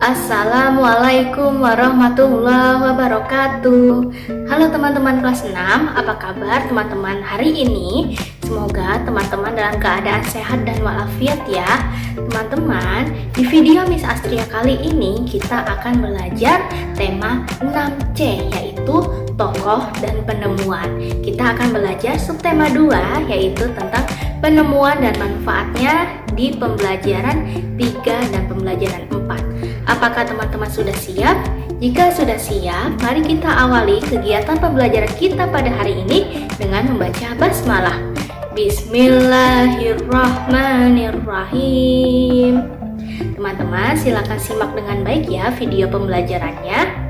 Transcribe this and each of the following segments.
Assalamualaikum warahmatullahi wabarakatuh. Halo teman-teman kelas 6, apa kabar teman-teman hari ini? Semoga teman-teman dalam keadaan sehat dan walafiat ya. Teman-teman, di video Miss Astria kali ini kita akan belajar tema 6C, yaitu tokoh dan penemuan. Kita akan belajar subtema 2, yaitu tentang penemuan dan manfaatnya di pembelajaran 3 dan pembelajaran 4. Apakah teman-teman sudah siap? Jika sudah siap, mari kita awali kegiatan pembelajaran kita pada hari ini dengan membaca basmalah. Bismillahirrahmanirrahim. Teman-teman, silakan simak dengan baik ya video pembelajarannya.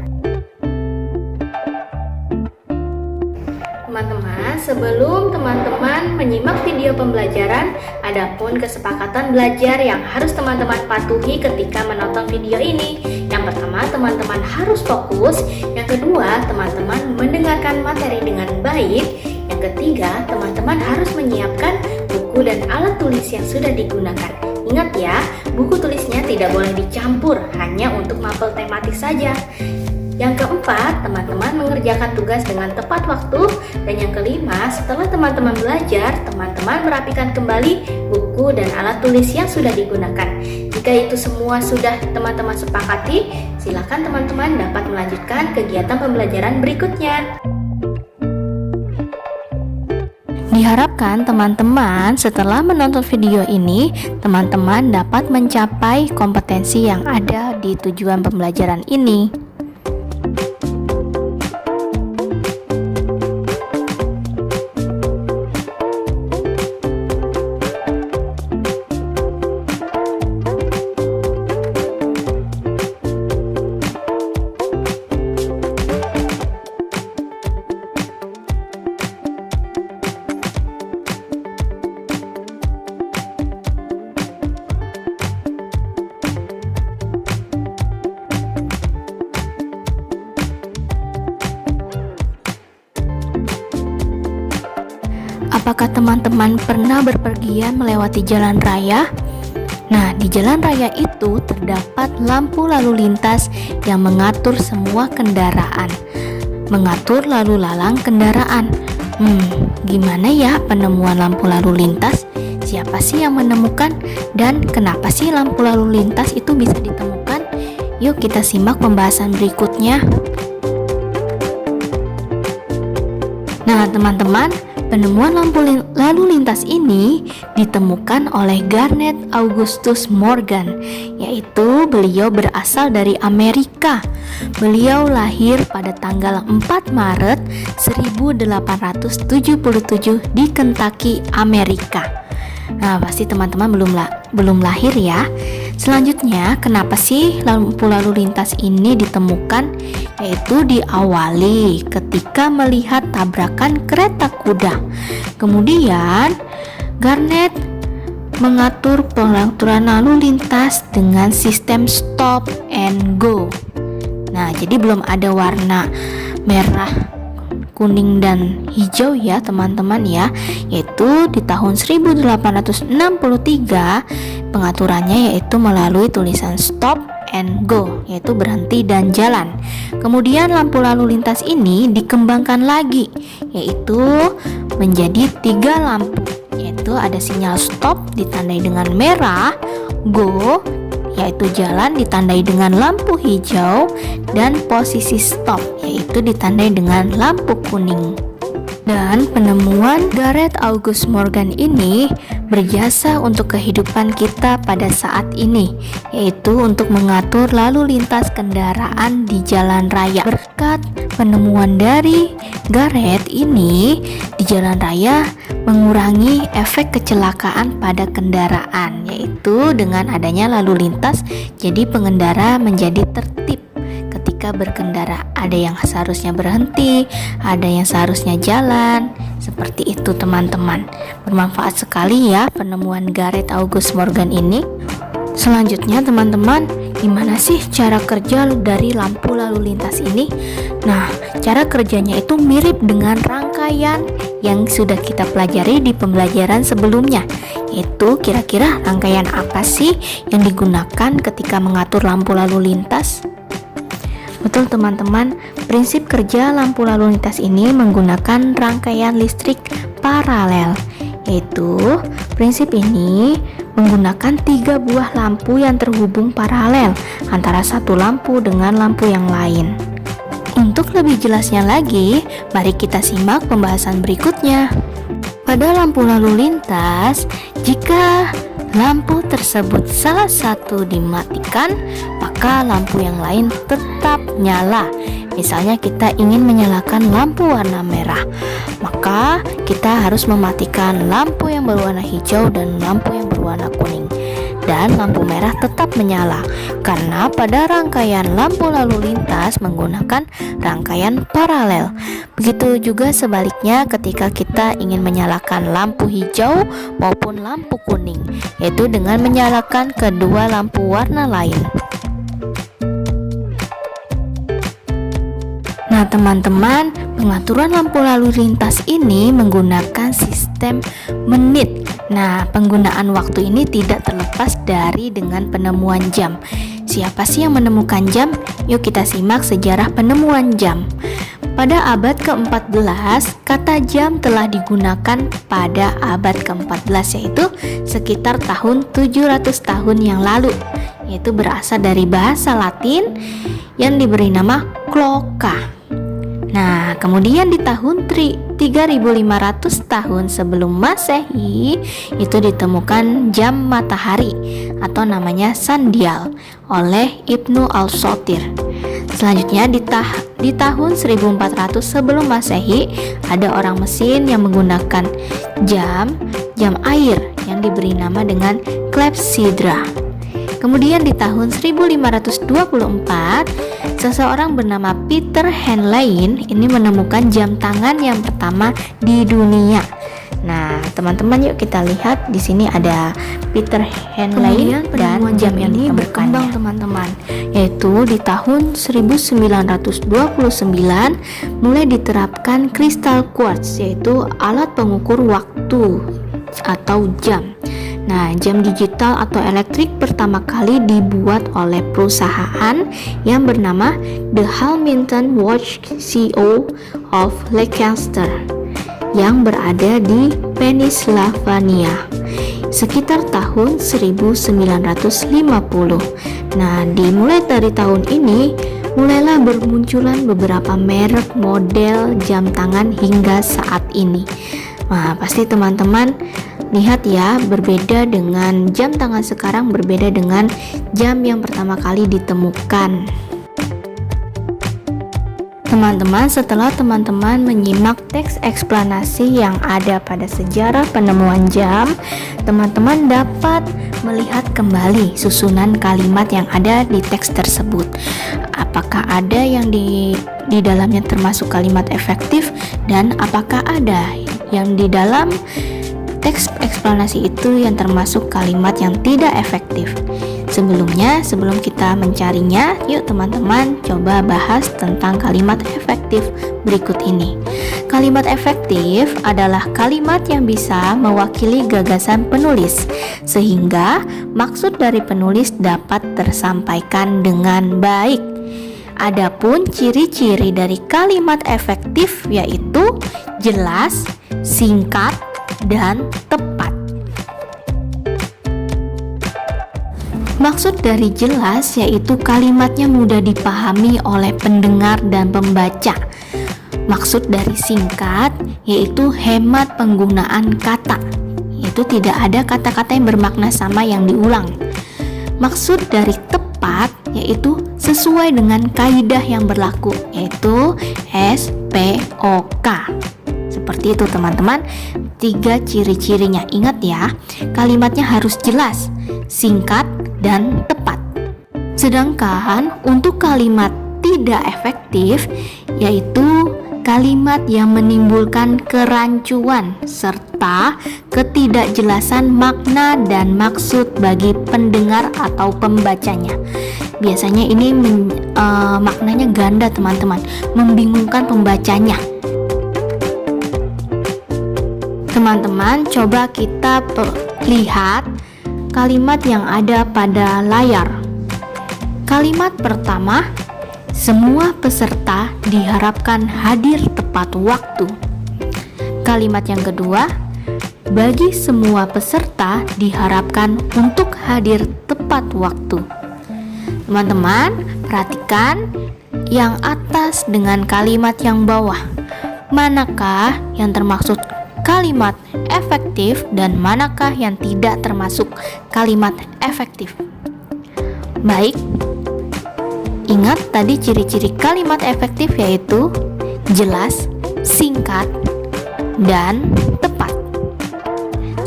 Teman-teman, sebelum teman-teman menyimak video pembelajaran, adapun kesepakatan belajar yang harus teman-teman patuhi ketika menonton video ini. Yang pertama, teman-teman harus fokus. Yang kedua, teman-teman mendengarkan materi dengan baik. Yang ketiga, teman-teman harus menyiapkan buku dan alat tulis yang sudah digunakan. Ingat ya, buku tulisnya tidak boleh dicampur, hanya untuk mapel tematik saja. Yang keempat, teman-teman mengerjakan tugas dengan tepat waktu. Dan yang kelima, setelah teman-teman belajar, teman-teman merapikan kembali buku dan alat tulis yang sudah digunakan. Jika itu semua sudah teman-teman sepakati, silakan teman-teman dapat melanjutkan kegiatan pembelajaran berikutnya. Diharapkan teman-teman setelah menonton video ini, teman-teman dapat mencapai kompetensi yang ada di tujuan pembelajaran ini. Apakah teman-teman pernah berpergian melewati jalan raya? Nah, di jalan raya itu terdapat lampu lalu lintas yang mengatur semua kendaraan, mengatur lalu lalang kendaraan. Gimana ya penemuan lampu lalu lintas? Siapa sih yang menemukan? Dan kenapa sih lampu lalu lintas itu bisa ditemukan? Yuk kita simak pembahasan berikutnya. Nah, teman-teman, penemuan lampu lalu lintas ini ditemukan oleh Garnet Augustus Morgan, yaitu beliau berasal dari Amerika. Beliau lahir pada tanggal 4 Maret 1877 di Kentucky, Amerika. Nah, pasti teman-teman belum lahir ya. Selanjutnya, kenapa sih lampu lalu lintas ini ditemukan? Yaitu diawali ketika melihat tabrakan kereta kuda. Kemudian, Garnet mengatur pengaturan lalu lintas dengan sistem stop and go. Nah, jadi belum ada warna merah, kuning dan hijau ya teman-teman ya, yaitu di tahun 1863 pengaturannya yaitu melalui tulisan stop and go, yaitu berhenti dan jalan. Kemudian lampu lalu lintas ini dikembangkan lagi, yaitu menjadi 3 lampu, yaitu ada sinyal stop ditandai dengan merah, go yaitu jalan ditandai dengan lampu hijau, dan posisi stop yaitu ditandai dengan lampu kuning. Dan penemuan Garnet Augustus Morgan ini berjasa untuk kehidupan kita pada saat ini, yaitu untuk mengatur lalu lintas kendaraan di jalan raya. Berkat penemuan dari Garnet ini, di jalan raya mengurangi efek kecelakaan pada kendaraan, yaitu dengan adanya lalu lintas, jadi pengendara menjadi tertib ketika berkendara. Ada yang seharusnya berhenti, ada yang seharusnya jalan. Seperti itu teman-teman. Bermanfaat sekali ya penemuan Garnet Augustus Morgan ini. Selanjutnya teman-teman, gimana sih cara kerja dari lampu lalu lintas ini? Nah, cara kerjanya itu mirip dengan rangkaian yang sudah kita pelajari di pembelajaran sebelumnya, yaitu kira-kira rangkaian apa sih yang digunakan ketika mengatur lampu lalu lintas? Betul teman-teman, prinsip kerja lampu lalu lintas ini menggunakan rangkaian listrik paralel, yaitu prinsip ini menggunakan 3 buah lampu yang terhubung paralel antara satu lampu dengan lampu yang lain. Untuk lebih jelasnya lagi, mari kita simak pembahasan berikutnya. Pada lampu lalu lintas, jika lampu tersebut salah satu dimatikan, maka lampu yang lain tetap nyala. Misalnya kita ingin menyalakan lampu warna merah, maka kita harus mematikan lampu yang berwarna hijau dan lampu yang berwarna kuning. Dan lampu merah tetap menyala karena pada rangkaian lampu lalu lintas menggunakan rangkaian paralel. Begitu juga sebaliknya ketika kita ingin menyalakan lampu hijau maupun lampu kuning, yaitu dengan menyalakan kedua lampu warna lain. Nah teman-teman, pengaturan lampu lalu lintas ini menggunakan sistem menit. Nah, penggunaan waktu ini tidak terlepas dari dengan penemuan jam. Siapa sih yang menemukan jam? Yuk kita simak sejarah penemuan jam. Pada abad ke-14, kata jam telah digunakan pada abad ke-14, yaitu sekitar tahun 700 tahun yang lalu, yaitu berasal dari bahasa Latin yang diberi nama cloca. Nah, kemudian di tahun 3500 tahun sebelum Masehi itu ditemukan jam matahari atau namanya sundial oleh Ibnu Al-Sotir. Selanjutnya di tahun 1400 sebelum Masehi ada orang Mesir yang menggunakan jam air yang diberi nama dengan clepsydra. Kemudian di tahun 1524, seseorang bernama Peter Henlein ini menemukan jam tangan yang pertama di dunia. Nah, teman-teman yuk kita lihat di sini ada Peter Henlein dan jam ini berkembang teman-teman, yaitu di tahun 1929 mulai diterapkan crystal quartz, yaitu alat pengukur waktu atau jam. Nah, jam digital atau elektrik pertama kali dibuat oleh perusahaan yang bernama The Hamilton Watch Co. of Leicester yang berada di Pennsylvania sekitar tahun 1950. Nah, dimulai dari tahun ini mulailah bermunculan beberapa merek model jam tangan hingga saat ini. Nah, pasti teman-teman lihat ya, berbeda dengan jam tangan sekarang, berbeda dengan jam yang pertama kali ditemukan. Teman-teman, setelah teman-teman menyimak teks eksplanasi yang ada pada sejarah penemuan jam, teman-teman dapat melihat kembali susunan kalimat yang ada di teks tersebut. Apakah ada yang di dalamnya termasuk kalimat efektif dan apakah ada yang di dalam teks eksplanasi itu yang termasuk kalimat yang tidak efektif. Sebelum kita mencarinya, yuk teman-teman coba bahas tentang kalimat efektif berikut ini. Kalimat efektif adalah kalimat yang bisa mewakili gagasan penulis, sehingga maksud dari penulis dapat tersampaikan dengan baik. Adapun ciri-ciri dari kalimat efektif yaitu jelas, singkat, dan tepat. Maksud dari jelas yaitu kalimatnya mudah dipahami oleh pendengar dan pembaca. Maksud dari singkat yaitu hemat penggunaan kata, yaitu tidak ada kata-kata yang bermakna sama yang diulang. Maksud dari tepat yaitu sesuai dengan kaidah yang berlaku, yaitu SPOK. Seperti itu teman-teman, 3 ciri-cirinya. Ingat ya, kalimatnya harus jelas, singkat, dan tepat. Sedangkan untuk kalimat tidak efektif yaitu kalimat yang menimbulkan kerancuan serta ketidakjelasan makna dan maksud bagi pendengar atau pembacanya. Biasanya ini maknanya ganda teman-teman, membingungkan pembacanya. Teman-teman, coba kita lihat kalimat yang ada pada layar. Kalimat pertama, semua peserta diharapkan hadir tepat waktu. Kalimat yang kedua, bagi semua peserta diharapkan untuk hadir tepat waktu. Teman-teman, perhatikan yang atas dengan kalimat yang bawah. Manakah yang termaksud kalimat efektif dan manakah yang tidak termasuk kalimat efektif? Baik, ingat tadi ciri-ciri kalimat efektif yaitu jelas, singkat, dan tepat.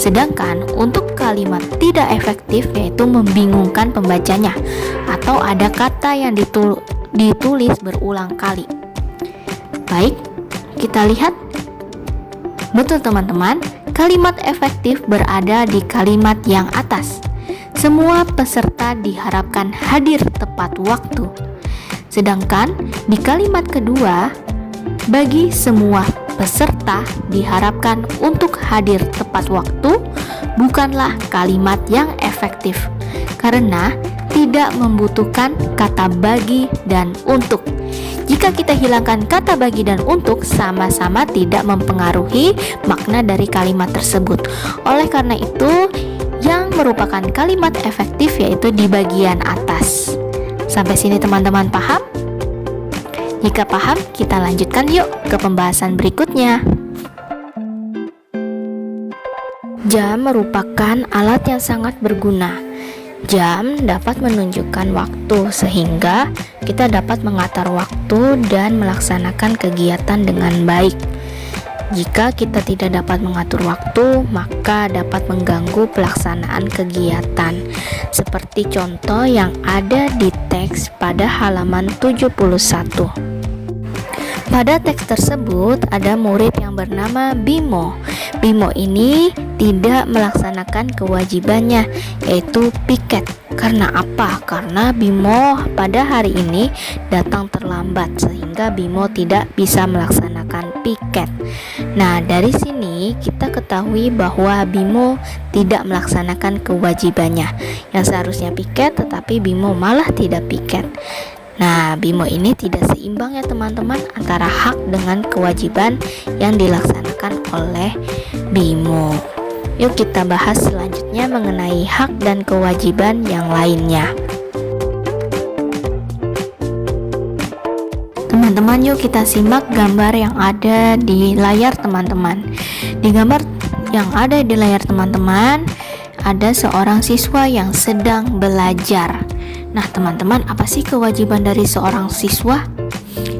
Sedangkan untuk kalimat tidak efektif yaitu membingungkan pembacanya atau ada kata yang ditulis berulang kali. Baik, kita lihat. Betul teman-teman, kalimat efektif berada di kalimat yang atas. Semua peserta diharapkan hadir tepat waktu. Sedangkan di kalimat kedua, bagi semua peserta diharapkan untuk hadir tepat waktu bukanlah kalimat yang efektif karena tidak membutuhkan kata bagi dan untuk. Jika kita hilangkan kata bagi dan untuk, sama-sama tidak mempengaruhi makna dari kalimat tersebut. Oleh karena itu, yang merupakan kalimat efektif yaitu di bagian atas. Sampai sini teman-teman paham? Jika paham, kita lanjutkan yuk ke pembahasan berikutnya. Jam merupakan alat yang sangat berguna. Jam dapat menunjukkan waktu sehingga kita dapat mengatur waktu dan melaksanakan kegiatan dengan baik. Jika kita tidak dapat mengatur waktu, maka dapat mengganggu pelaksanaan kegiatan. Seperti contoh yang ada di teks pada halaman 71. Pada teks tersebut ada murid yang bernama Bimo. Bimo ini tidak melaksanakan kewajibannya yaitu piket. Karena apa? Karena Bimo pada hari ini datang terlambat sehingga Bimo tidak bisa melaksanakan piket. Nah, dari sini kita ketahui bahwa Bimo tidak melaksanakan kewajibannya yang seharusnya piket, tetapi Bimo malah tidak piket. Nah, Bimo ini tidak seimbang ya teman-teman antara hak dengan kewajiban yang dilaksanakan oleh Bimo. Yuk kita bahas selanjutnya mengenai hak dan kewajiban yang lainnya. Teman-teman, yuk kita simak gambar yang ada di layar teman-teman. Di gambar yang ada di layar teman-teman, ada seorang siswa yang sedang belajar. Nah teman-teman, apa sih kewajiban dari seorang siswa?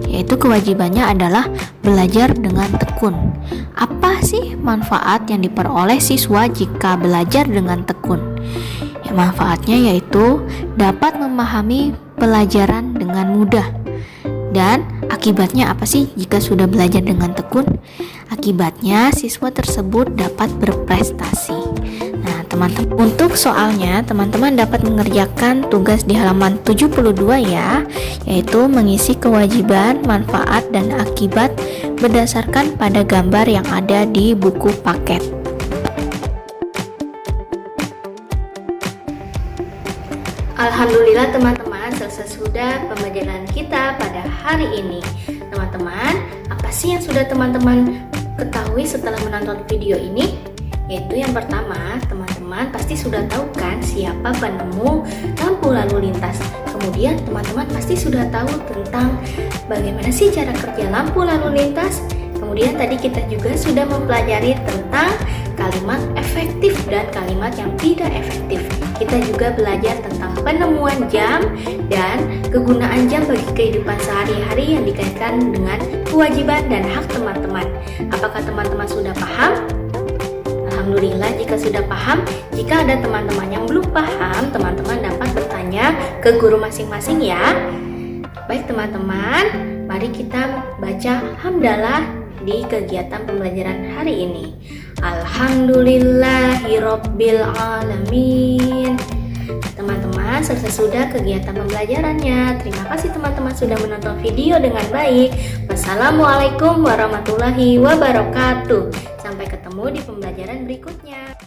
Yaitu kewajibannya adalah belajar dengan tekun. Apa sih manfaat yang diperoleh siswa jika belajar dengan tekun? Ya, manfaatnya yaitu dapat memahami pelajaran dengan mudah. Dan akibatnya apa sih jika sudah belajar dengan tekun? Akibatnya siswa tersebut dapat berprestasi. Nah teman-teman, untuk soalnya teman-teman dapat mengerjakan tugas di halaman 72 ya, yaitu mengisi kewajiban, manfaat, dan akibat berdasarkan pada gambar yang ada di buku paket. Alhamdulillah teman-teman, selesai sudah pembelajaran kita pada hari ini. Teman-teman, apa sih yang sudah teman-teman ketahui setelah menonton video ini? Yaitu yang pertama, teman-teman pasti sudah tahu kan siapa penemu lampu lalu lintas. Kemudian teman-teman pasti sudah tahu tentang bagaimana sih cara kerja lampu lalu lintas. Kemudian tadi kita juga sudah mempelajari tentang kalimat efektif dan kalimat yang tidak efektif. Kita juga belajar tentang penemuan jam dan kegunaan jam bagi kehidupan sehari-hari yang dikaitkan dengan kewajiban dan hak teman-teman. Apakah teman-teman sudah paham? Alhamdulillah jika sudah paham. Jika ada teman-teman yang belum paham, teman-teman dapat bertanya ke guru masing-masing ya. Baik teman-teman, mari kita baca hamdalah di kegiatan pembelajaran hari ini. Alhamdulillahirabbil alamin. Teman-teman, selesai sudah kegiatan pembelajarannya. Terima kasih teman-teman sudah menonton video dengan baik. Wassalamualaikum warahmatullahi wabarakatuh. Sampai ketemu di pembelajaran pelajaran berikutnya.